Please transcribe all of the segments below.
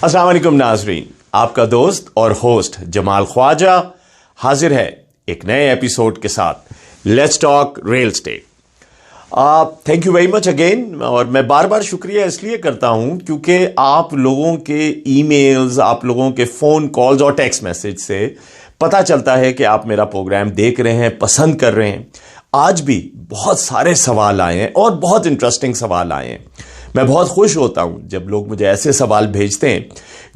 अस्सलाम वालेकुम नाज़रीन, आपका दोस्त और होस्ट जमाल ख्वाजा हाजिर है एक नए एपिसोड के साथ let's talk real estate. Thank you very much again. और मैं बार बार शुक्रिया इसलिए करता हूं क्योंकि आप लोगों के ईमेल्स, आप लोगों के फ़ोन कॉल्स और टेक्स्ट मैसेज से पता चलता है कि आप मेरा प्रोग्राम देख रहे हैं, पसंद कर रहे हैं। आज भी बहुत सारे सवाल आए हैं और बहुत इंटरेस्टिंग सवाल आए हैं। मैं बहुत खुश होता हूं जब लोग मुझे ऐसे सवाल भेजते हैं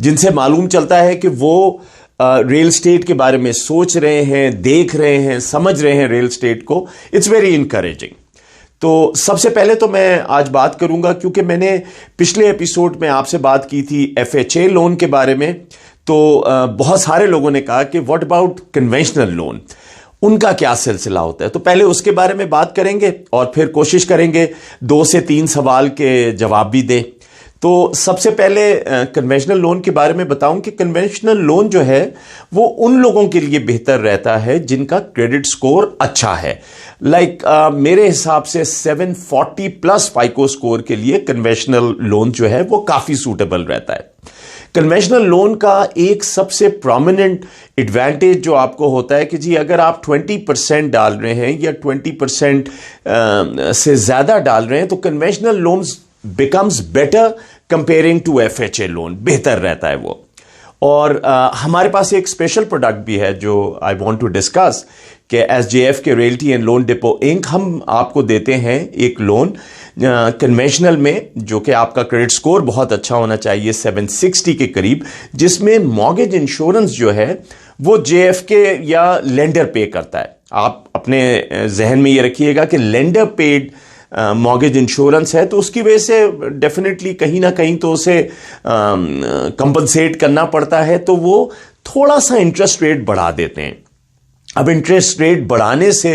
जिनसे मालूम चलता है कि वो रियल एस्टेट के बारे में सोच रहे हैं, देख रहे हैं, समझ रहे हैं रियल एस्टेट को। It's very encouraging. तो सबसे पहले तो मैं आज बात करूंगा क्योंकि मैंने पिछले एपिसोड में आपसे बात की थी FHA लोन के बारे में। तो बहुत सारे लोगों ने कहा कि व्हाट अबाउट कन्वेंशनल लोन, उनका क्या सिलसिला होता है। तो पहले उसके बारे में बात करेंगे और फिर कोशिश करेंगे 2 से 3 सवाल के जवाब भी दें। तो सबसे पहले कन्वेंशनल लोन के बारे में बताऊं कि कन्वेंशनल लोन जो है वो उन लोगों के लिए बेहतर रहता है जिनका क्रेडिट स्कोर अच्छा है। मेरे हिसाब से 740 प्लस फाइको स्कोर के लिए कन्वेंशनल लोन जो है वो काफी सूटेबल रहता है। कन्वेंशनल लोन का एक सबसे प्रोमिनेंट एडवांटेज जो आपको होता है कि जी अगर आप 20% डाल रहे हैं या 20% से ज्यादा डाल रहे हैं तो conventional loans becomes better comparing to FHA loan, बेहतर रहता है वो। और हमारे पास एक स्पेशल प्रोडक्ट भी है जो आई वांट टू डिस्कस कि SJF के realty and loan depot Inc हम आपको देते हैं एक लोन कन्वेंशनल में, जो कि आपका क्रेडिट स्कोर बहुत अच्छा होना चाहिए 760 के करीब, जिसमें मॉर्गेज इंश्योरेंस जो है वो JFK या लेंडर पे करता है। आप अपने जहन में ये रखिएगा कि लेंडर पेड मॉर्गेज इंश्योरेंस है, तो उसकी वजह से डेफिनेटली कहीं ना कहीं तो उसे कंपनसेट करना पड़ता है, तो वो थोड़ा सा इंटरेस्ट रेट बढ़ा देते हैं। अब इंटरेस्ट रेट बढ़ाने से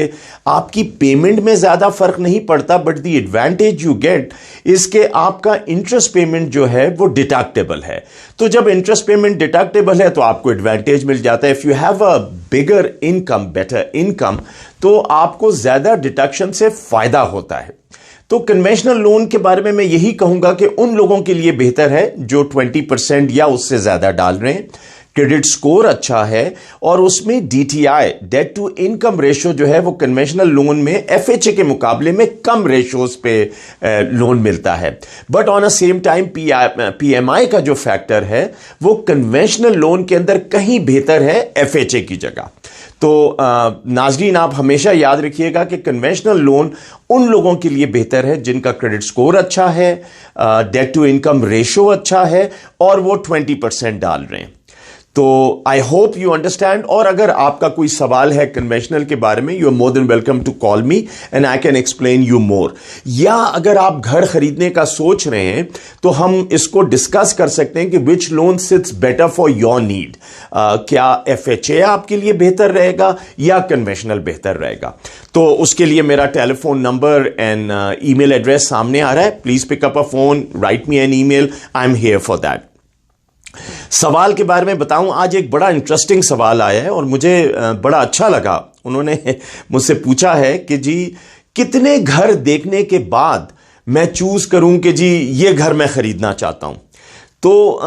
आपकी पेमेंट में ज्यादा फर्क नहीं पड़ता, but the advantage you get इसके आपका इंटरेस्ट पेमेंट जो है वो डिडक्टेबल है। तो जब इंटरेस्ट पेमेंट डिडक्टेबल है तो आपको एडवांटेज मिल जाता है। If you have a bigger income, better income, तो आपको ज्यादा डिडक्शन से फायदा होता है। तो कन्वेंशनल लोन के बारे में मैं यही कहूंगा कि उन लोगों के लिए बेहतर है जो 20% या उससे ज्यादा डाल रहे हैं, क्रेडिट स्कोर अच्छा है और उसमें DTI, debt to income ratio जो है वो कन्वेंशनल लोन में FHA के मुकाबले में कम रेशियोज पे लोन मिलता है। But on a same time PMI का जो फैक्टर है वो कन्वेंशनल लोन के अंदर कहीं बेहतर है FHA की जगह। तो नाज़रीन, आप हमेशा याद रखिएगा कि कन्वेंशनल लोन उन लोगों के लिए बेहतर है जिनका क्रेडिट स्कोर अच्छा है, डेट टू इनकम रेशियो अच्छा है और वो 20% डाल रहे हैं। तो आई होप यू अंडरस्टैंड। और अगर आपका कोई सवाल है कन्वेंशनल के बारे में, you are more than welcome to call me and I can explain you more. या अगर आप घर खरीदने का सोच रहे हैं तो हम इसको डिस्कस कर सकते हैं कि which loan sits better for your need. क्या FHA आपके लिए बेहतर रहेगा या कन्वेंशनल बेहतर रहेगा। तो उसके लिए मेरा telephone number and email address सामने आ रहा है। Please pick up a phone, write me an email, I am here for that. सवाल के बारे में बताऊं, आज एक बड़ा इंटरेस्टिंग सवाल आया है और मुझे बड़ा अच्छा लगा। उन्होंने मुझसे पूछा है कि जी कितने घर देखने के बाद मैं चूज करूं कि जी ये घर मैं खरीदना चाहता हूं। तो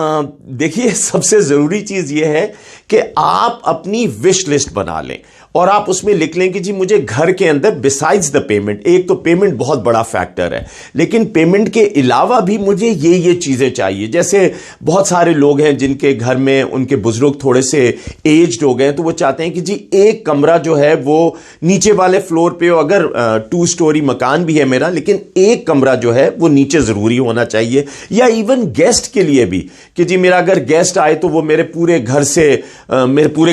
देखिए, सबसे जरूरी चीज ये है कि आप अपनी विश लिस्ट बना लें और आप उसमें लिख लें कि जी मुझे घर के अंदर बिसाइड्स द पेमेंट, एक तो पेमेंट बहुत बड़ा फैक्टर है, लेकिन पेमेंट के अलावा भी मुझे ये चीजें चाहिए। जैसे बहुत सारे लोग हैं जिनके घर में उनके बुजुर्ग थोड़े से एज्ड हो गए, तो वो चाहते हैं कि जी एक कमरा जो है वो नीचे वाले फ्लोर पे हो। अगर 2 स्टोरी मकान भी है मेरा, लेकिन एक कमरा जो है वो नीचे जरूरी होना चाहिए। या इवन गेस्ट के लिए भी कि जी मेरा अगर गेस्ट आए तो वो मेरे पूरे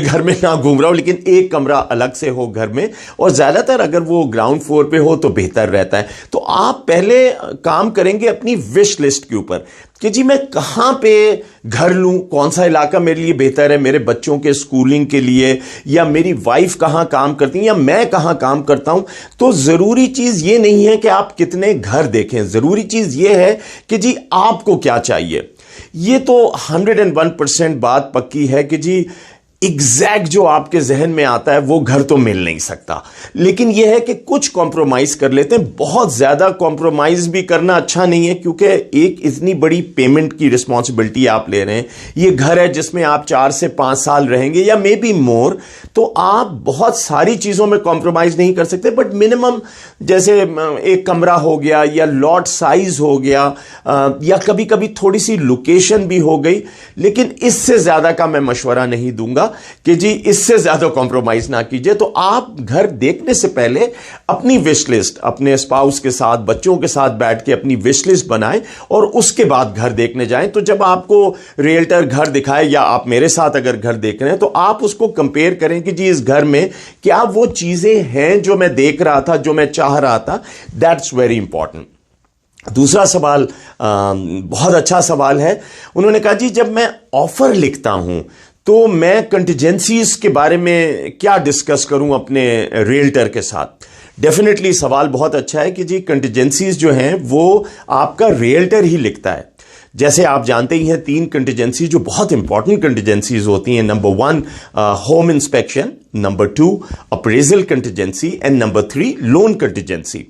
घर में ना घूम रहा हो, लेकिन एक कमरा अलग से हो घर में, और ज्यादातर अगर वो ग्राउंड फ्लोर पे हो तो बेहतर रहता है। तो आप पहले काम करेंगे अपनी विश लिस्ट के ऊपर कि जी मैं कहां पे घर लूं, कौन सा इलाका मेरे लिए बेहतर है, मेरे बच्चों के स्कूलिंग के लिए, या मेरी वाइफ कहां काम करती है या मैं कहां काम करता हूं। तो जरूरी चीज ये नहीं है कि आप कितने घर देखें, जरूरी चीज ये है कि जी आपको क्या चाहिए। ये तो 101% बात पक्की है कि जी एग्जैक्ट जो आपके जहन में आता है वो घर तो मिल नहीं सकता, लेकिन यह है कि कुछ कॉम्प्रोमाइज कर लेते हैं। बहुत ज्यादा कॉम्प्रोमाइज भी करना अच्छा नहीं है, क्योंकि एक इतनी बड़ी पेमेंट की रिस्पॉन्सिबिलिटी आप ले रहे हैं। ये घर है जिसमें आप 4 से 5 साल रहेंगे या मे बी मोर, तो आप बहुत सारी चीजों में कॉम्प्रोमाइज नहीं कर सकते, बट मिनिमम जैसे एक कमरा हो गया या लॉट साइज हो गया, या कभी कभी थोड़ी सी लोकेशन भी हो गई। लेकिन इससे ज्यादा का मैं मशवरा नहीं दूंगा कि जी इससे ज्यादा कॉम्प्रोमाइज ना कीजिए। तो आप घर देखने से पहले अपनी विश लिस्ट अपने स्पाउस के साथ, बच्चों के साथ बैठ के अपनी विश लिस्ट बनाएं और उसके बाद घर देखने जाएं। तो जब आपको रियल्टर घर दिखाए, या आप मेरे साथ अगर घर देख रहे हैं, तो आप उसको कंपेयर करें कि जी इस घर में क्या वो चीजें हैं जो मैं देख रहा था, जो मैं चाह रहा था। That's very important. दूसरा सवाल बहुत अच्छा सवाल है। उन्होंने कहा जी जब मैं ऑफर लिखता हूं तो मैं कंटिजेंसीज के बारे में क्या डिस्कस करूं अपने रियल्टर के साथ। डेफिनेटली सवाल बहुत अच्छा है कि जी कंटिजेंसीज जो हैं वो आपका रियल्टर ही लिखता है। जैसे आप जानते ही हैं 3 कंटिजेंसी जो बहुत इंपॉर्टेंट कंटिजेंसीज होती हैं। Number 1 home inspection, number 2 appraisal contingency and number 3 loan contingency.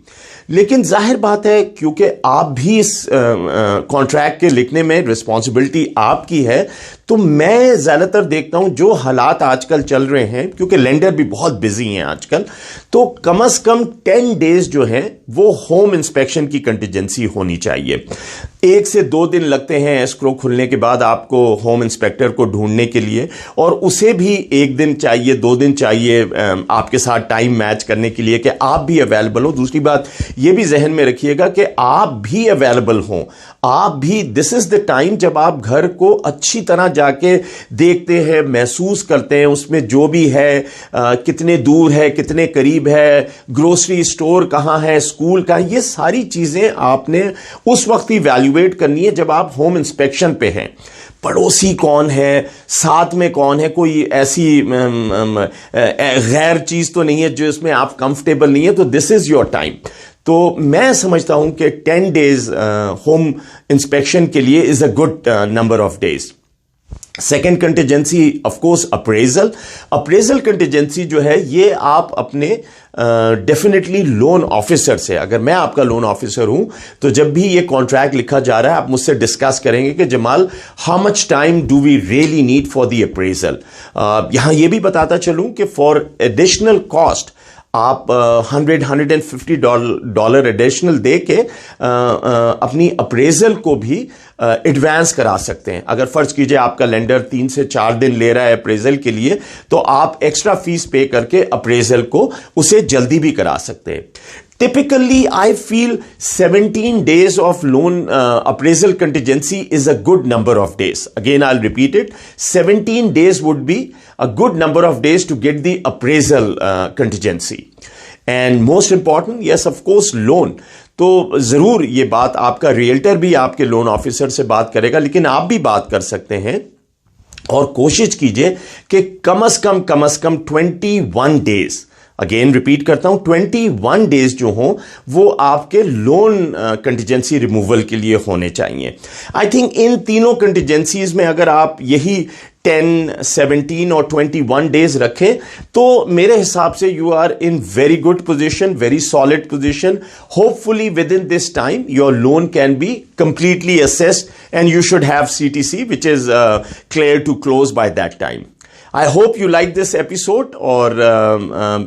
लेकिन जाहिर बात है क्योंकि आप भी इस कॉन्ट्रैक्ट के लिखने में रिस्पॉन्सिबिलिटी आपकी है, तो मैं ज्यादातर देखता हूं जो हालात आजकल चल रहे हैं, क्योंकि लेंडर भी बहुत बिजी हैं आजकल, तो कम से कम 10 डेज जो हैं वो होम इंस्पेक्शन की कंटिजेंसी होनी चाहिए। 1 से 2 दिन लगते हैं एस्क्रो खुलने के बाद आपको होम इंस्पेक्टर को ढूंढने के लिए, और उसे भी 1 दिन चाहिए, 2 दिन चाहिए आपके साथ टाइम मैच करने के लिए कि आप भी अवेलेबल हो। दूसरी बात यह भी जहन में रखिएगा कि आप भी अवेलेबल हो, आप भी, दिस इज द टाइम जब आप घर को अच्छी तरह जाके देखते हैं, महसूस करते हैं, उसमें जो भी है, कितने दूर है, कितने करीब है, ग्रोसरी स्टोर कहां है, स्कूल कहां, ये सारी चीजें आपने उस वक्त ही वैल्यूएट करनी है जब आप होम इंस्पेक्शन पे हैं। पड़ोसी कौन है, साथ में कौन है, कोई ऐसी गैर चीज तो नहीं है जो इसमें आप कंफर्टेबल नहीं है, तो दिस इज योर टाइम। तो मैं समझता हूं कि 10 डेज होम इंस्पेक्शन के लिए is a good number of days. Second contingency of course appraisal. Appraisal contingency जो है ये आप अपने डेफिनेटली लोन ऑफिसर से, अगर मैं आपका लोन ऑफिसर हूं तो जब भी ये कॉन्ट्रैक्ट लिखा जा रहा है आप मुझसे डिस्कस करेंगे कि Jamal how much time do we really need for the appraisal. यहां ये भी बताता चलूं कि फॉर एडिशनल कॉस्ट आप $150 एडिशनल दे के अपनी अप्रेजल को भी एडवांस करा सकते हैं। अगर फर्ज कीजिए आपका लेंडर 3 से 4 दिन ले रहा है अप्रेजल के लिए, तो आप एक्स्ट्रा फीस पे करके अप्रेजल को उसे जल्दी भी करा सकते हैं। Typically, I feel 17 days of loan appraisal contingency is a good number of days. Again, I'll repeat it. 17 days would be a good number of days to get the appraisal contingency. And most important, yes, of course, loan. तो जरूर ये बात आपका realtor भी आपके loan officer से बात करेगा, लेकिन आप भी बात कर सकते हैं और कोशिश कीजिए कि कम से कम 21 डेज, अगेन रिपीट करता हूं, 21 डेज जो हो वो आपके लोन कंटिजेंसी रिमूवल के लिए होने चाहिए। आई थिंक इन तीनों कंटिजेंसीज में अगर आप यही 10, 17 और 21 डेज रखें तो मेरे हिसाब से you are in very good position, very solid position. Hopefully within this time your loan can be completely assessed and you should have CTC which is clear to close by that time. I hope you like this episode. और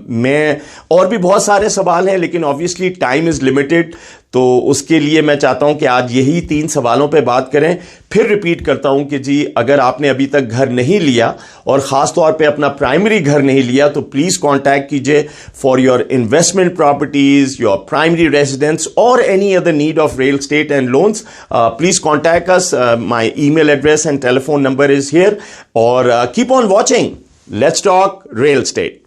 मैं और भी बहुत सारे सवाल हैं, लेकिन obviously time is limited, तो उसके लिए मैं चाहता हूं कि आज यही 3 सवालों पे बात करें। फिर रिपीट करता हूं कि जी अगर आपने अभी तक घर नहीं लिया और खास तौर पे अपना प्राइमरी घर नहीं लिया, तो प्लीज कांटेक्ट कीजिए for your investment properties, your primary residence और any other need of real estate and loans. Please contact us. My email address and telephone number is here. और keep on watching let's talk real estate.